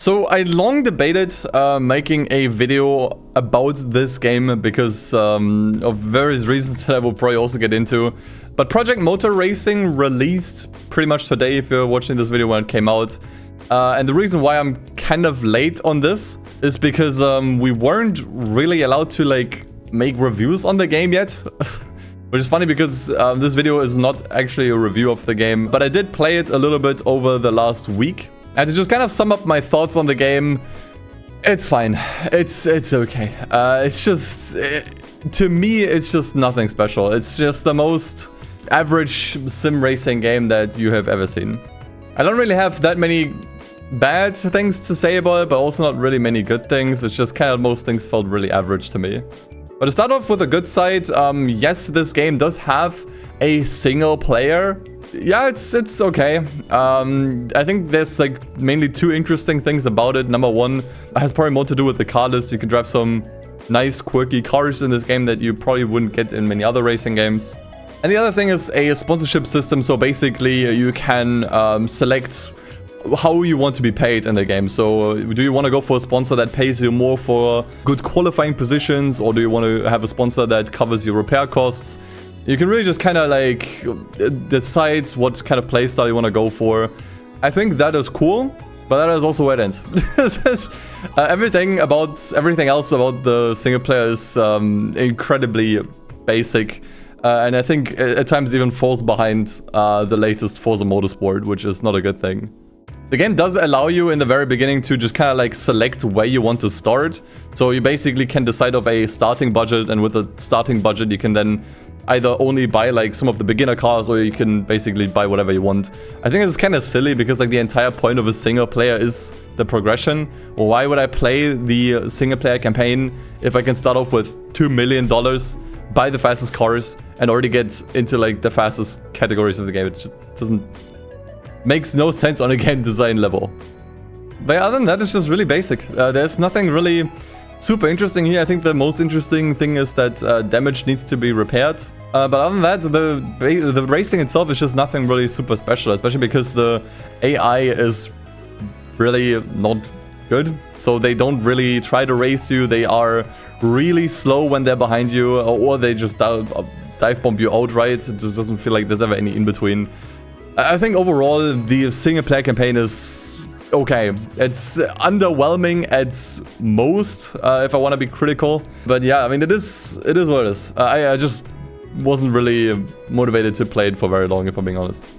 So I long debated making a video about this game because of various reasons that I will probably also get into. But Project Motor Racing released pretty much today if you're watching this video when it came out. And the reason why I'm kind of late on this is because we weren't really allowed to make reviews on the game yet. Which is funny because this video is not actually a review of the game, but I did play it a little bit over the last week. And to just kind of sum up my thoughts on the game, it's fine. It's okay. It's just, to me, it's just nothing special. It's just the most average sim racing game that you have ever seen. I don't really have that many bad things to say about it, but also not really many good things. It's just kind of most things felt really average to me. But to start off with the good side, yes, this game does have a single player. Yeah, it's okay. I think there's mainly two interesting things about it. Number one, it has probably more to do with the car list. You can drive some nice, quirky cars in this game that you probably wouldn't get in many other racing games. And the other thing is a sponsorship system. So basically, you can select how you want to be paid in the game. So do you want to go for a sponsor that pays you more for good qualifying positions, or do you want to have a sponsor that covers your repair costs? You can really just kind of decide what kind of playstyle you want to go for. I think that is cool, but that is also where it ends. Everything else about the single player is incredibly basic, and I think at times even falls behind the latest Forza Motorsport, which is not a good thing. The game does allow you in the very beginning to just kind of select where you want to start. So you basically can decide of a starting budget, and with a starting budget you can then either only buy some of the beginner cars, or you can basically buy whatever you want. I think it's kind of silly because the entire point of a single player is the progression. Well, why would I play the single player campaign if I can start off with $2 million, buy the fastest cars, and already get into the fastest categories of the game? It just makes no sense on a game design level. But other than that, it's just really basic. There's nothing really super interesting here. I think the most interesting thing is that damage needs to be repaired. But other than that, the racing itself is just nothing really super special, especially because the AI is really not good. So they don't really try to race you. They are really slow when they're behind you, or they just dive bomb you outright. It just doesn't feel like there's ever any in between. I think overall the single player campaign is okay. It's underwhelming at most, if I want to be critical. But yeah, I mean, it is what it is. I just wasn't really motivated to play it for very long, if I'm being honest.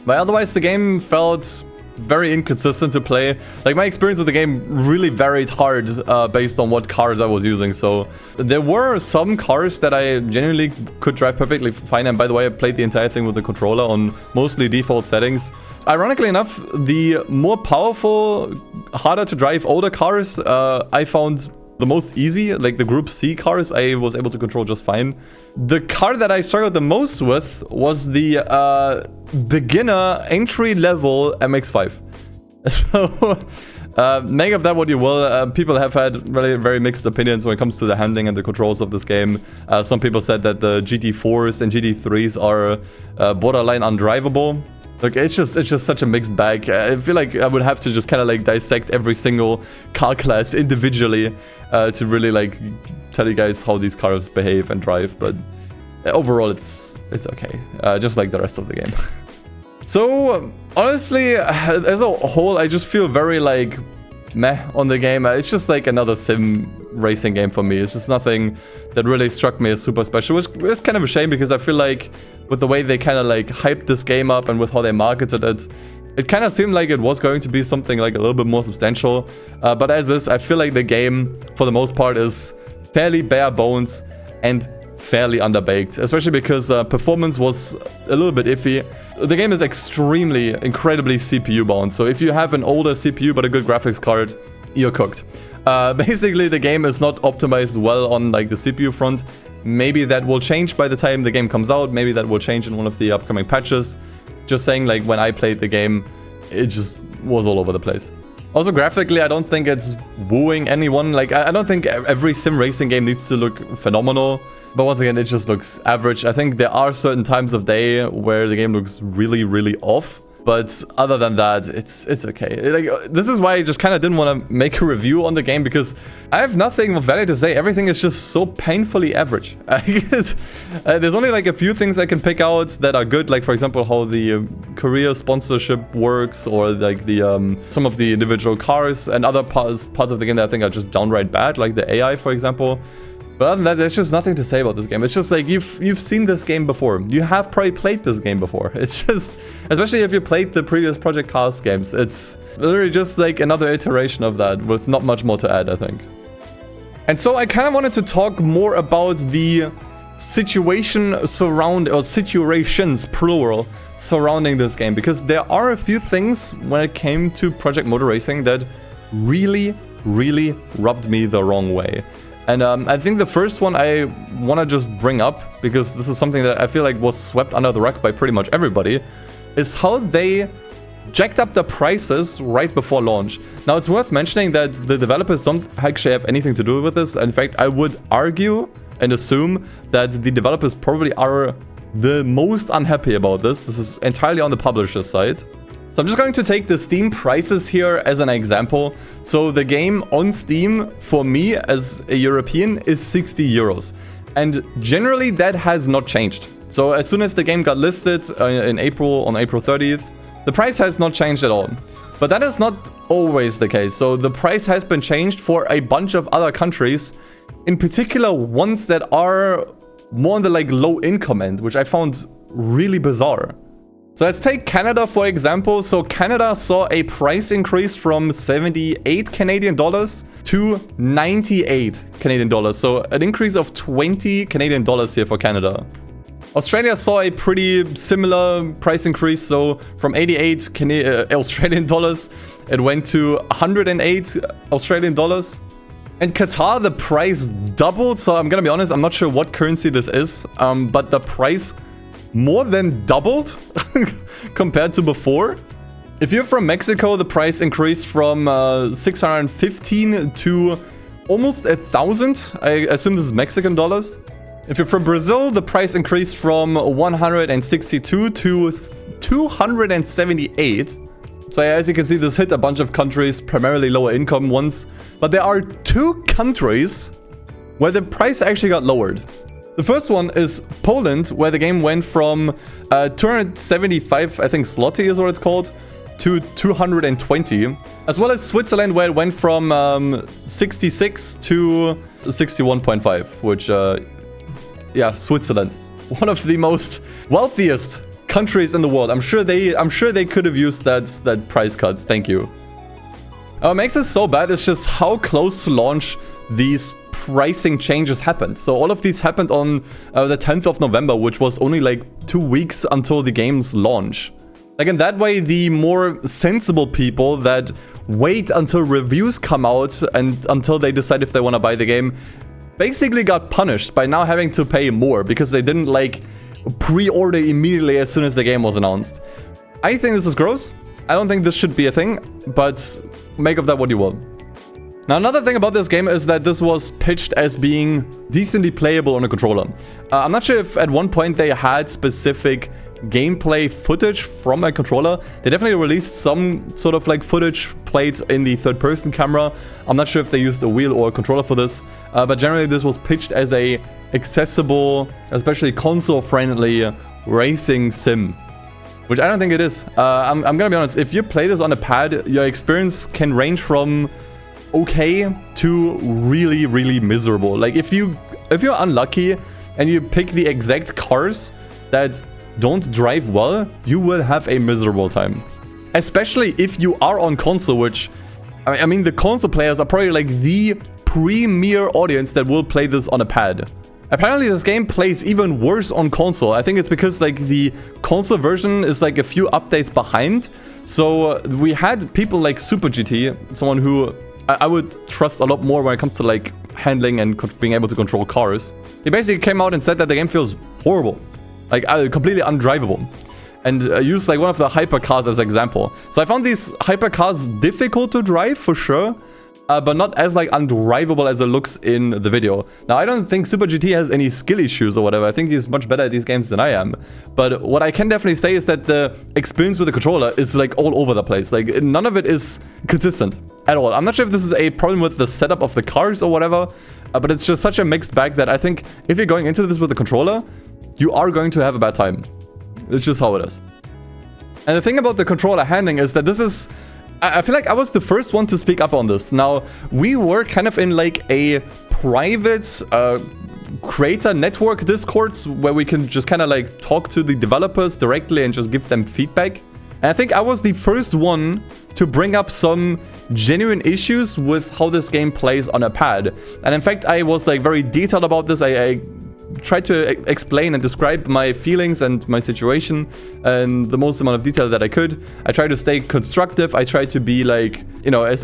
But otherwise, the game felt very inconsistent to play. My experience with the game really varied hard based on what cars I was using. So there were some cars that I genuinely could drive perfectly fine. And by the way, I played the entire thing with the controller on mostly default settings. Ironically enough, the more powerful, harder to drive older cars, I found the most easy. The Group C cars, I was able to control just fine. The car that I struggled the most with was the beginner entry-level MX-5. So, make of that what you will. People have had really very mixed opinions when it comes to the handling and the controls of this game. Some people said that the GT4s and GT3s are borderline undrivable. It's just such a mixed bag. I feel like I would have to just kind of dissect every single car class individually to really tell you guys how these cars behave and drive. But overall, it's okay, just like the rest of the game. So honestly, as a whole, I just feel very meh on the game. It's just another sim racing game for me. It's just nothing that really struck me as super special, which is kind of a shame because I feel like with the way they kind of hyped this game up and with how they marketed it, it kind of seemed like it was going to be something a little bit more substantial. But as is, I feel like the game for the most part is fairly bare bones and fairly underbaked, especially because performance was a little bit iffy. The game is incredibly CPU bound. So if you have an older CPU but a good graphics card, you're cooked. Basically, the game is not optimized well on the CPU front. Maybe that will change by the time the game comes out. Maybe that will change in one of the upcoming patches. Just saying, when I played the game, it just was all over the place. Also, graphically, I don't think it's wooing anyone. I don't think every sim racing game needs to look phenomenal. But once again, it just looks average. I think there are certain times of day where the game looks really, really off. But other than that, it's okay. Like, this is why I just kind of didn't want to make a review on the game, because I have nothing of value to say. Everything is just so painfully average. There's only like a few things I can pick out that are good, like for example how the career sponsorship works, or like the some of the individual cars, and other parts of the game that I think are just downright bad, like the AI, for example. But other than that, there's just nothing to say about this game. It's just like, you've seen this game before. You have probably played this game before. It's just, especially if you played the previous Project Cars games, it's literally just like another iteration of that with not much more to add, I think. And so I kind of wanted to talk more about the situation situations, plural, surrounding this game, because there are a few things when it came to Project Motor Racing that really, really rubbed me the wrong way. And I think the first one I want to just bring up, because this is something that I feel like was swept under the rug by pretty much everybody, is how they jacked up the prices right before launch. Now, it's worth mentioning that the developers don't actually have anything to do with this. In fact, I would argue and assume that the developers probably are the most unhappy about this. This is entirely on the publisher's side. So I'm just going to take the Steam prices here as an example. So the game on Steam, for me as a European, is 60 euros. And generally that has not changed. So as soon as the game got listed on April 30th, the price has not changed at all. But that is not always the case. So the price has been changed for a bunch of other countries, in particular ones that are more on the like low income end, which I found really bizarre. So let's take Canada for example. So Canada saw a price increase from 78 Canadian dollars to 98 Canadian dollars. So an increase of 20 Canadian dollars here for Canada. Australia saw a pretty similar price increase. So from 88 Australian dollars, it went to 108 Australian dollars. And Qatar, the price doubled. So I'm gonna be honest, I'm not sure what currency this is, but the price more than doubled compared to before. If you're from Mexico, the price increased from 615 to almost 1,000. I assume this is Mexican dollars. If you're from Brazil, the price increased from 162 to 278. So as you can see, this hit a bunch of countries, primarily lower income ones. But there are two countries where the price actually got lowered. The first one is Poland, where the game went from 275, I think zloty is what it's called, to 220. As well as Switzerland, where it went from 66 to 61.5, which, yeah, Switzerland. One of the most wealthiest countries in the world. I'm sure they could have used that price cut. Thank you. What makes it so bad is just how close to launch these pricing changes happened. So all of these happened on the 10th of November, which was only like 2 weeks until the game's launch. Like in that way, the more sensible people that wait until reviews come out and until they decide if they want to buy the game basically got punished by now having to pay more because they didn't like pre-order immediately as soon as the game was announced. I think this is gross. I don't think this should be a thing, but make of that what you will. Now, another thing about this game is that this was pitched as being decently playable on a controller. I'm not sure if at one point they had specific gameplay footage from a controller. They definitely released some sort of like footage played in the third-person camera. I'm not sure if they used a wheel or a controller for this, but generally this was pitched as a accessible, especially console-friendly racing sim, which I don't think it is. I'm gonna be honest, if you play this on a pad, your experience can range from okay to really, really miserable. Like if you're unlucky and you pick the exact cars that don't drive well, you will have a miserable time. Especially if you are on console, which I mean the console players are probably like the premier audience that will play this on a pad. Apparently this game plays even worse on console. I think it's because like the console version is like a few updates behind. So we had people like Super GT, someone who I would trust a lot more when it comes to like handling and being able to control cars. He basically came out and said that the game feels horrible, like completely undrivable, and used like one of the hypercars as an example. So I found these hypercars difficult to drive for sure, but not as like undrivable as it looks in the video. Now, I don't think Super GT has any skill issues or whatever. I think he's much better at these games than I am. But what I can definitely say is that the experience with the controller is like all over the place. Like none of it is consistent at all. I'm not sure if this is a problem with the setup of the cars or whatever, but it's just such a mixed bag that I think if you're going into this with the controller, you are going to have a bad time. It's just how it is. And the thing about the controller handling is that this is... I feel like I was the first one to speak up on this. Now, we were kind of in like a private creator network discords where we can just kind of like talk to the developers directly and just give them feedback. And I think I was the first one to bring up some genuine issues with how this game plays on a pad. And in fact, I was like very detailed about this. I tried to explain and describe my feelings and my situation in the most amount of detail that I could. I tried to stay constructive. I tried to be like, you know, I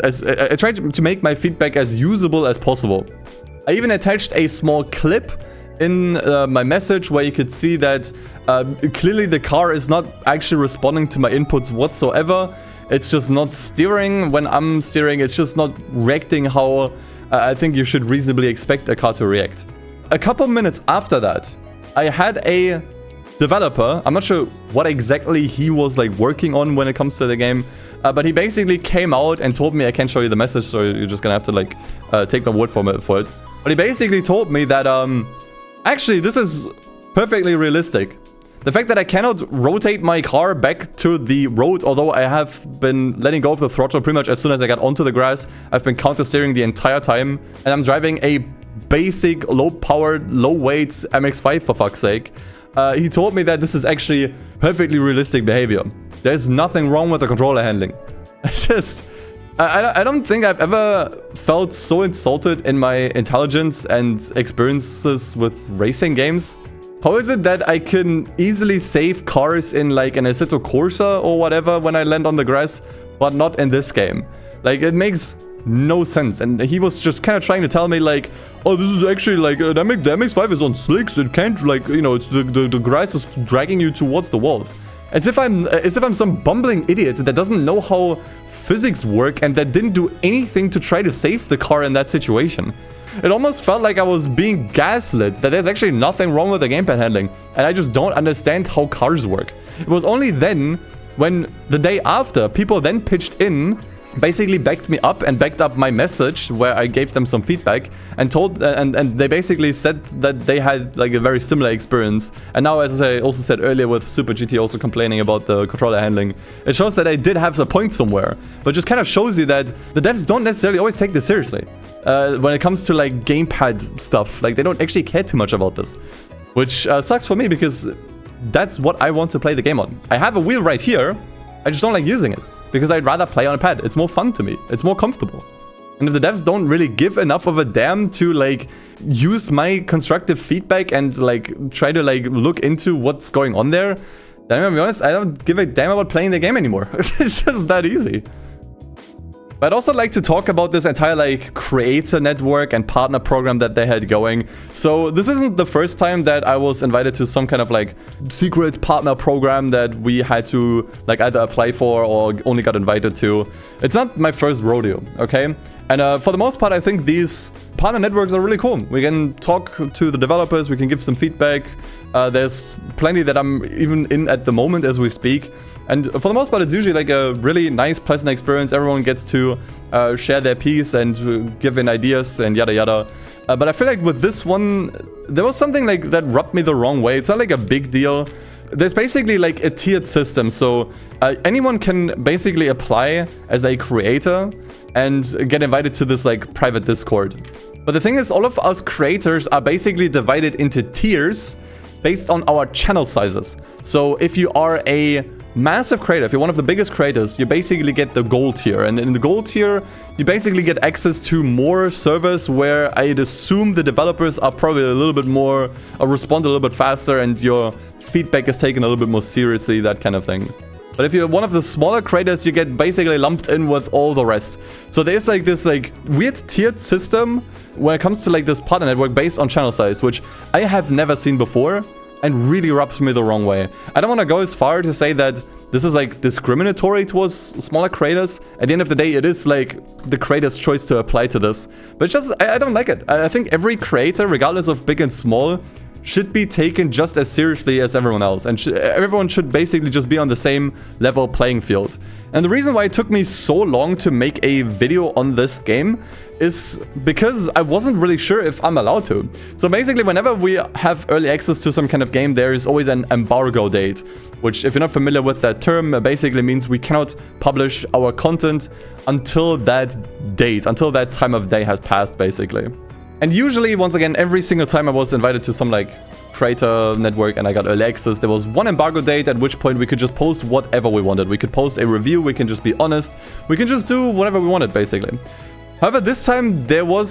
tried to make my feedback as usable as possible. I even attached a small clip in my message where you could see that clearly the car is not actually responding to my inputs whatsoever. It's just not steering when I'm steering. It's just not reacting how I think you should reasonably expect a car to react. A couple minutes after that, I had a developer, I'm not sure what exactly he was like working on when it comes to the game, but he basically came out and told me, I can't show you the message, so you're just gonna have to like take my word for it. But he basically told me that actually this is perfectly realistic. The fact that I cannot rotate my car back to the road, although I have been letting go of the throttle pretty much as soon as I got onto the grass. I've been counter steering the entire time, and I'm driving a basic, low-powered, low-weight MX-5 for fuck's sake. He told me that this is actually perfectly realistic behavior. There's nothing wrong with the controller handling. It's just... I don't think I've ever felt so insulted in my intelligence and experiences with racing games. How is it that I can easily save cars in like an Assetto Corsa or whatever when I land on the grass, but not in this game? Like, it makes no sense. And he was just kind of trying to tell me like, oh, this is actually like the MX-5 is on slicks. It can't like, you know, it's the grass is dragging you towards the walls. As if I'm some bumbling idiot that doesn't know how physics work and that didn't do anything to try to save the car in that situation. It almost felt like I was being gaslit, that there's actually nothing wrong with the gamepad handling, and I just don't understand how cars work. It was only then, when the day after, people then pitched in, basically backed me up and backed up my message where I gave them some feedback and told and they basically said that they had like a very similar experience. And now, as I also said earlier with Super GT also complaining about the controller handling, it shows that I did have a point somewhere, but just kind of shows you that the devs don't necessarily always take this seriously when it comes to like gamepad stuff. Like, they don't actually care too much about this, which sucks for me because that's what I want to play the game on. I have a wheel right here, I just don't like using it, because I'd rather play on a pad. It's more fun to me. It's more comfortable. And if the devs don't really give enough of a damn to like use my constructive feedback and like try to like look into what's going on there, then I'm gonna be honest, I don't give a damn about playing the game anymore. It's just that easy. But I'd also like to talk about this entire like creator network and partner program that they had going. So this isn't the first time that I was invited to some kind of like secret partner program that we had to like either apply for or only got invited to. It's not my first rodeo, okay? And for the most part, I think these partner networks are really cool. We can talk to the developers, we can give some feedback. There's plenty that I'm even in at the moment as we speak. And for the most part, it's usually like a really nice, pleasant experience. Everyone gets to share their piece and give in ideas and yada yada. But I feel like with this one, there was something like that rubbed me the wrong way. It's not like a big deal. There's basically like a tiered system. So anyone can basically apply as a creator and get invited to this like private Discord. But the thing is, all of us creators are basically divided into tiers based on our channel sizes. So if you are a massive creator, if you're one of the biggest creators, you basically get the gold tier. And in the gold tier, you basically get access to more servers where I'd assume the developers are probably a little bit more, respond a little bit faster, and your feedback is taken a little bit more seriously, that kind of thing. But if you're one of the smaller creators, you get basically lumped in with all the rest. So there's like this like weird tiered system when it comes to like this partner network based on channel size, which I have never seen before and really rubs me the wrong way. I don't want to go as far to say that this is like discriminatory towards smaller creators. At the end of the day, it is like the creator's choice to apply to this. But it's just, I don't like it. I think every creator, regardless of big and small, should be taken just as seriously as everyone else. And everyone should basically just be on the same level playing field. And the reason why it took me so long to make a video on this game is because I wasn't really sure if I'm allowed to. So basically, whenever we have early access to some kind of game, there is always an embargo date, which, if you're not familiar with that term, basically means we cannot publish our content until that date, until that time of day has passed, basically. And usually, once again, every single time I was invited to some like creator network and I got early access, there was one embargo date at which point we could just post whatever we wanted. We could post a review, we can just be honest, we can just do whatever we wanted, basically. However, this time there were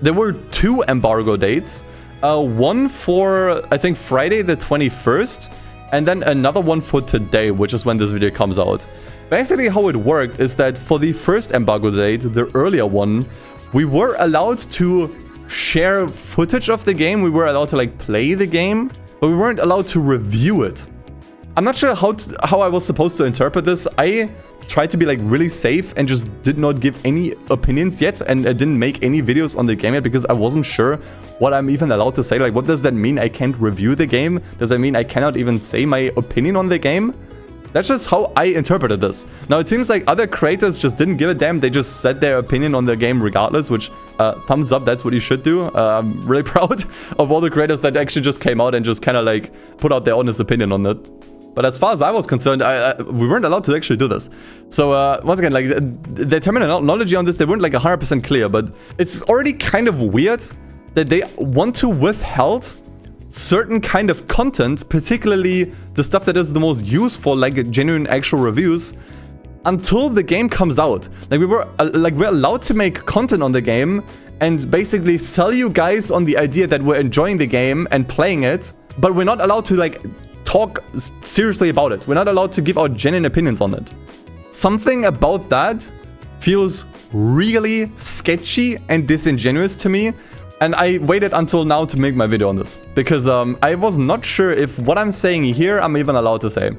2 embargo dates. One for, I think, Friday the 21st, and then another one for today, which is when this video comes out. Basically, how it worked is that for the first embargo date, the earlier one, we were allowed to share footage of the game. We were allowed to like play the game, but we weren't allowed to review it. I'm not sure how I was supposed to interpret this. I tried to be like really safe and just did not give any opinions yet, and I didn't make any videos on the game yet because I wasn't sure what I'm even allowed to say. Like, what does that mean? I can't review the game? Does that mean I cannot even say my opinion on the game? That's just how I interpreted this. Now, it seems like other creators just didn't give a damn. They just said their opinion on the game regardless, which, thumbs up, that's what you should do. I'm really proud of all the creators that actually just came out and just kind of like put out their honest opinion on it. But as far as I was concerned, we weren't allowed to actually do this. So, once again, like, the terminology on this, they weren't like 100% clear, but it's already kind of weird that they want to withhold certain kind of content, particularly the stuff that is the most useful, like genuine actual reviews, until the game comes out. Like, we're allowed to make content on the game and basically sell you guys on the idea that we're enjoying the game and playing it, but we're not allowed to like talk seriously about it. We're not allowed to give our genuine opinions on it. Something about that feels really sketchy and disingenuous to me. And I waited until now to make my video on this, because I was not sure if what I'm saying here I'm even allowed to say.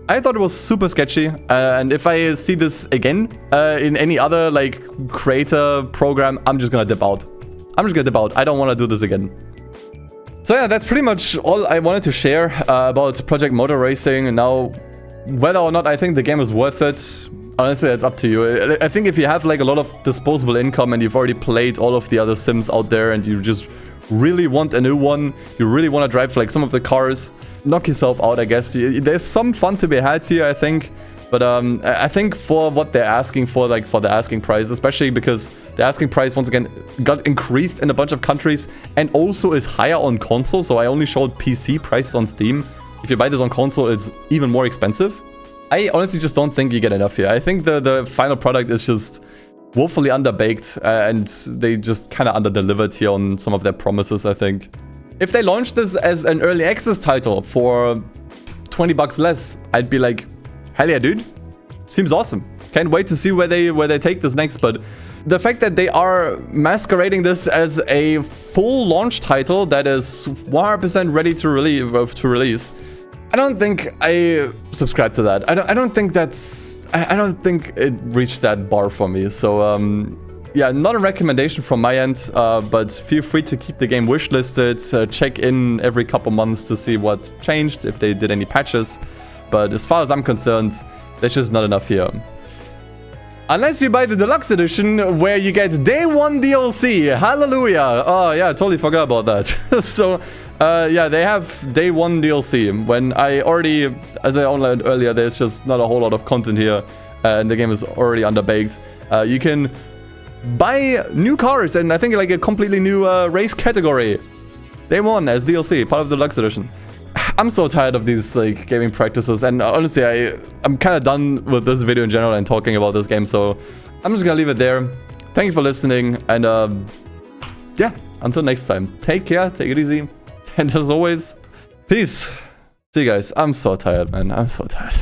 I thought it was super sketchy, and if I see this again in any other like creator program, I'm just gonna dip out. I don't want to do this again. So yeah, that's pretty much all I wanted to share about Project Motor Racing. And now, whether or not I think the game is worth it, honestly, it's up to you. I think if you have like a lot of disposable income and you've already played all of the other sims out there and you just really want a new one, you really want to drive like some of the cars, knock yourself out, I guess. There's some fun to be had here, I think. But I think for what they're asking for, like for the asking price, especially because the asking price, once again, got increased in a bunch of countries and also is higher on console. So I only showed PC prices on Steam. If you buy this on console, it's even more expensive. I honestly just don't think you get enough here. I think the final product is just woefully underbaked, and they just kind of under-delivered here on some of their promises, I think. If they launched this as an early access title for 20 bucks less, I'd be like, hell yeah, dude. Seems awesome. Can't wait to see where they take this next. But the fact that they are masquerading this as a full launch title that is 100% ready to release, I don't think I subscribe to that. I don't think it reached that bar for me. So yeah, not a recommendation from my end, but feel free to keep the game wishlisted. Check in every couple months to see what changed, if they did any patches. But as far as I'm concerned, there's just not enough here. Unless you buy the deluxe edition, where you get day 1 DLC. Hallelujah. Oh yeah, I totally forgot about that. So yeah, they have day 1 DLC. When I already, as I outlined earlier, there's just not a whole lot of content here, and the game is already underbaked. You can buy new cars and I think like a completely new race category. Day 1 as DLC, part of the deluxe edition. I'm so tired of these like gaming practices, and honestly, I'm kind of done with this video in general and talking about this game. So I'm just gonna leave it there. Thank you for listening, and yeah, until next time, take care, take it easy. And as always, peace. See you guys. I'm so tired, man. I'm so tired.